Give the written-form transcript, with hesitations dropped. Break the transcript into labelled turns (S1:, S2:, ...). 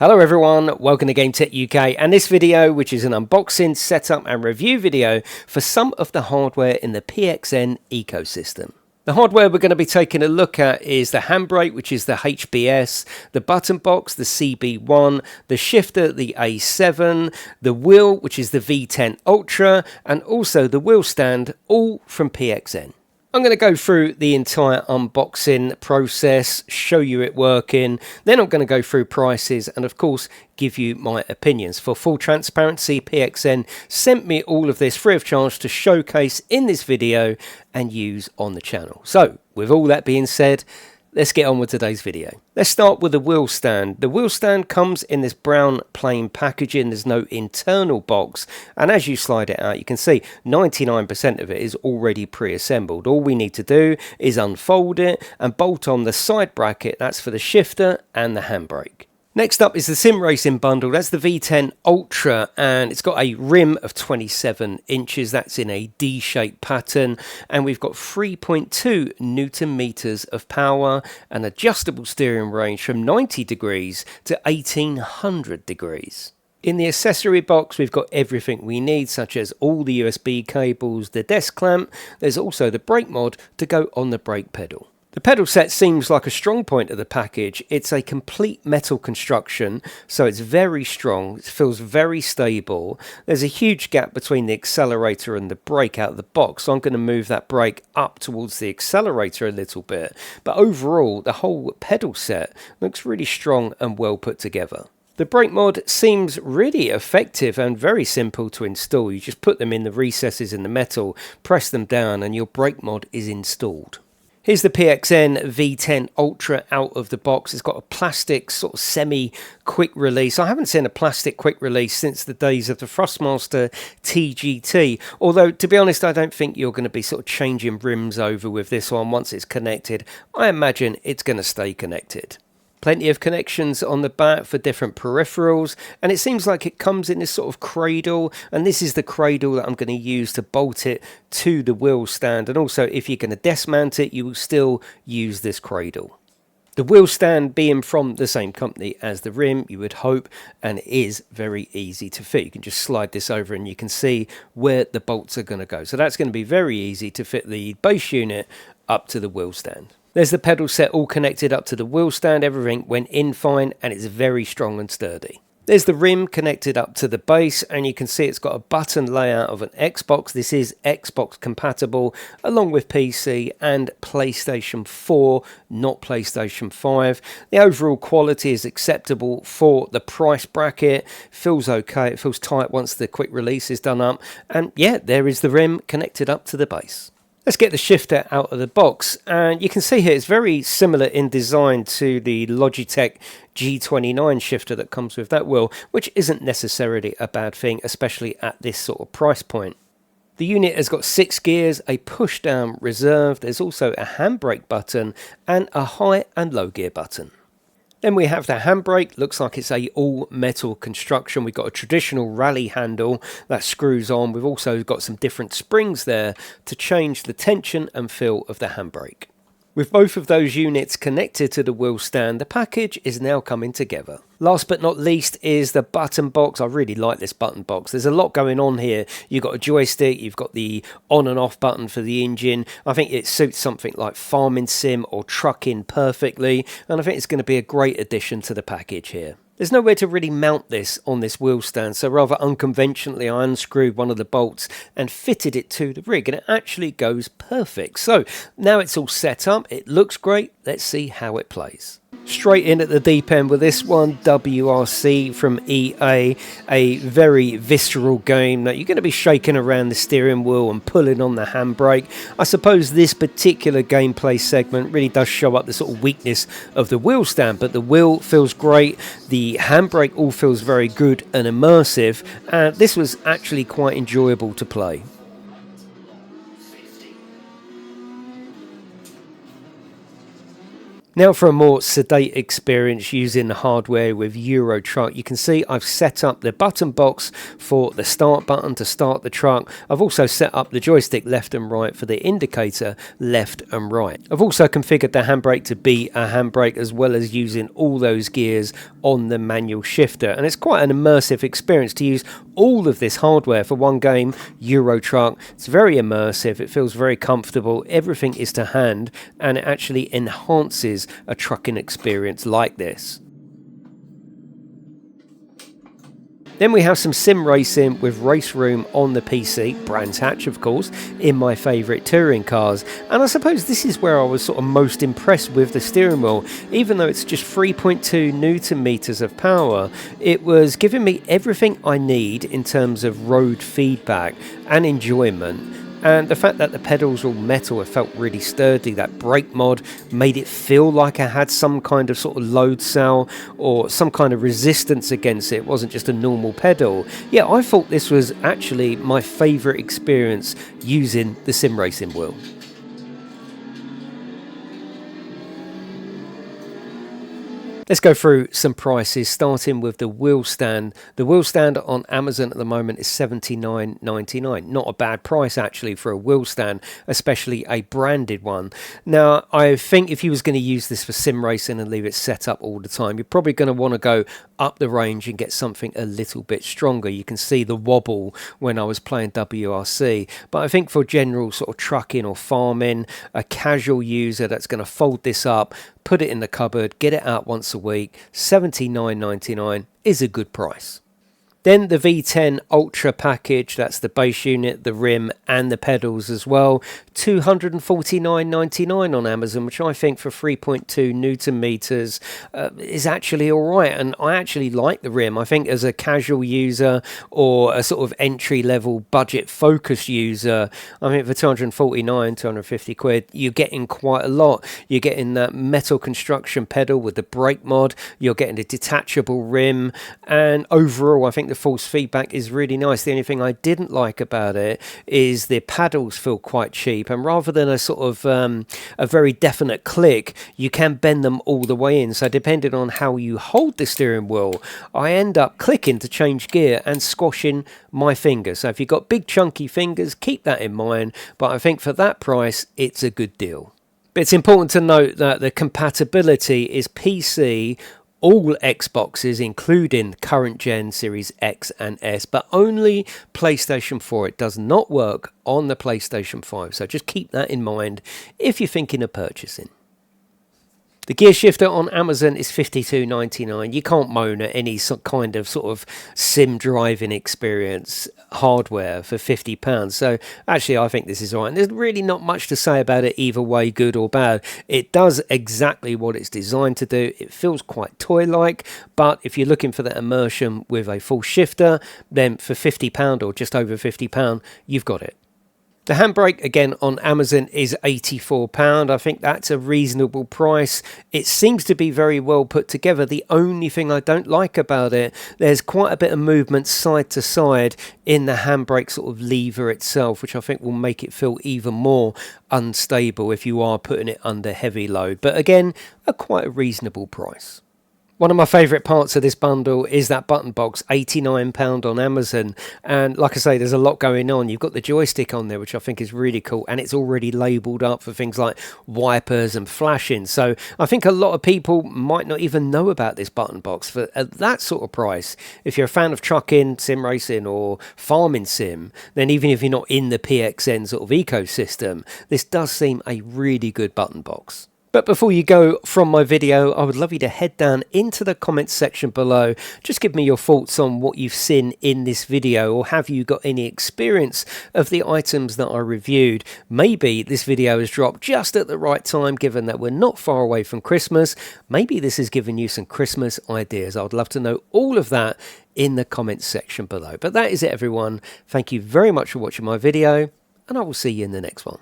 S1: Hello everyone, welcome to GametechUK and this video, which is an unboxing, setup and review video for some of the hardware in the PXN ecosystem. The hardware we're going to be taking a look at is the handbrake, which is the HBS, the button box, the CB1, the shifter, the A7, the wheel, which is the V10 Ultra, and also the wheel stand, all from PXN. I'm going to go through the entire unboxing process, show you it working, then I'm going to go through prices and of course give you my opinions. For full transparency, PXN sent me all of this free of charge to showcase in this video and use on the channel. So with all that being said, let's get on with today's video. Let's start with the wheel stand. The wheel stand comes in this brown plain packaging. There's no internal box. And as you slide it out, you can see 99% of it is already pre-assembled. All we need to do is unfold it and bolt on the side bracket. That's for the shifter and the handbrake. Next up is the Sim Racing bundle. That's the V10 Ultra and it's got a rim of 27 inches. That's in a D-shaped pattern and we've got 3.2 Newton meters of power, an adjustable steering range from 90 degrees to 1800 degrees. In the accessory box, we've got everything we need, such as all the USB cables, the desk clamp. There's also the brake mod to go on the brake pedal. The pedal set seems like a strong point of the package. It's a complete metal construction, so it's very strong. It feels very stable. There's a huge gap between the accelerator and the brake out of the box, so I'm going to move that brake up towards the accelerator a little bit. But overall, the whole pedal set looks really strong and well put together. The brake mod seems really effective and very simple to install. You just put them in the recesses in the metal, press them down, and your brake mod is installed. Here's the PXN V10 Ultra out of the box. It's got a plastic sort of semi-quick release. I haven't seen a plastic quick release since the days of the Thrustmaster TGT. Although, to be honest, I don't think you're going to be sort of changing rims over with this one once it's connected. I imagine it's going to stay connected. Plenty of connections on the back for different peripherals, and it seems like it comes in this sort of cradle, and this is the cradle that I'm going to use to bolt it to the wheel stand. And also, if you're going to dismount it, you will still use this cradle. The wheel stand being from the same company as the rim, you would hope, and it is very easy to fit. You can just slide this over and you can see where the bolts are going to go. So that's going to be very easy to fit the base unit up to the wheel stand. There's the pedal set all connected up to the wheel stand. Everything went in fine and it's very strong and sturdy. There's the rim connected up to the base and you can see it's got a button layout of an Xbox. This is Xbox compatible along with PC and PlayStation 4, not PlayStation 5. The overall quality is acceptable for the price bracket. Feels okay. It feels tight once the quick release is done up. And yeah, there is the rim connected up to the base. Let's get the shifter out of the box, and you can see here it's very similar in design to the Logitech G29 shifter that comes with that wheel, which isn't necessarily a bad thing, especially at this sort of price point. The unit has got 6 gears, a push-down reserve, there's also a handbrake button and a high and low gear button. Then we have the handbrake. Looks like it's a all metal construction. We've got a traditional rally handle that screws on. We've also got some different springs there to change the tension and feel of the handbrake. With both of those units connected to the wheel stand, the package is now coming together. Last but not least is the button box. I really like this button box. There's a lot going on here. You've got a joystick, you've got the on and off button for the engine. I think it suits something like farming sim or trucking perfectly, and I think it's going to be a great addition to the package here. There's nowhere to really mount this on this wheel stand, so rather unconventionally I unscrewed one of the bolts and fitted it to the rig, and it actually goes perfect. So now it's all set up, it looks great, let's see how it plays. Straight in at the deep end with this one, WRC from EA, a very visceral game that you're going to be shaking around the steering wheel and pulling on the handbrake. I suppose this particular gameplay segment really does show up the sort of weakness of the wheel stand, but the wheel feels great, the handbrake all feels very good and immersive, and this was actually quite enjoyable to play. Now for a more sedate experience using the hardware with Euro Truck, you can see I've set up the button box for the start button to start the truck. I've also set up the joystick left and right for the indicator left and right. I've also configured the handbrake to be a handbrake, as well as using all those gears on the manual shifter, and it's quite an immersive experience to use all of this hardware for one game, Euro Truck. It's very immersive, it feels very comfortable, everything is to hand, and it actually enhances a trucking experience like this. Then we have some sim racing with Race Room on the PC, Brands Hatch of course, in my favourite touring cars. And I suppose this is where I was sort of most impressed with the steering wheel. Even though it's just 3.2 Newton meters of power, it was giving me everything I need in terms of road feedback and enjoyment. And the fact that the pedals were all metal, it felt really sturdy. That brake mod made it feel like I had some kind of sort of load cell or some kind of resistance against it. It wasn't just a normal pedal. Yeah, I thought this was actually my favourite experience using the sim racing wheel. Let's go through some prices, starting with the wheel stand. The wheel stand on Amazon at the moment is $79.99. Not a bad price actually for a wheel stand, especially a branded one. Now, I think if you was going to use this for sim racing and leave it set up all the time, you're probably going to want to go up the range and get something a little bit stronger. You can see the wobble when I was playing WRC. But I think for general sort of trucking or farming, a casual user that's going to fold this up, put it in the cupboard, get it out once a week, $79.99 is a good price. Then the V10 Ultra package, that's the base unit, the rim and the pedals as well, $249.99 on Amazon, which I think for 3.2 Newton meters is actually all right. And I actually like the rim. I think as a casual user or a sort of entry level budget focused user, I mean for 250 quid, you're getting quite a lot. You're getting that metal construction pedal with the brake mod, you're getting a detachable rim, and overall I think the force feedback is really nice. The only thing I didn't like about it is the paddles feel quite cheap, and rather than a sort of a very definite click, you can bend them all the way in. So depending on how you hold the steering wheel, I end up clicking to change gear and squashing my fingers. So if you've got big chunky fingers, keep that in mind, but I think for that price it's a good deal. But it's important to note that the compatibility is PC, all Xboxes, including current gen Series X and S, but only PlayStation 4. It does not work on the PlayStation 5, so just keep that in mind if you're thinking of purchasing. The gear shifter on Amazon is $52.99. You can't moan at any kind of sort of sim driving experience hardware for £50. So actually I think this is all right. And there's really not much to say about it either way, good or bad. It does exactly what it's designed to do. It feels quite toy-like, but if you're looking for that immersion with a full shifter, then for £50 or just over £50, you've got it. The handbrake, again, on Amazon is £84. I think that's a reasonable price. It seems to be very well put together. The only thing I don't like about it, there's quite a bit of movement side to side in the handbrake sort of lever itself, which I think will make it feel even more unstable if you are putting it under heavy load. But again, quite a reasonable price. One of my favourite parts of this bundle is that button box, £89 on Amazon. And like I say, there's a lot going on. You've got the joystick on there, which I think is really cool. And it's already labelled up for things like wipers and flashing. So I think a lot of people might not even know about this button box for at that sort of price. If you're a fan of trucking, sim racing or farming sim, then even if you're not in the PXN sort of ecosystem, this does seem a really good button box. But before you go from my video, I would love you to head down into the comments section below. Just give me your thoughts on what you've seen in this video, or have you got any experience of the items that I reviewed? Maybe this video has dropped just at the right time, given that we're not far away from Christmas. Maybe this has given you some Christmas ideas. I would love to know all of that in the comments section below. But that is it, everyone. Thank you very much for watching my video, and I will see you in the next one.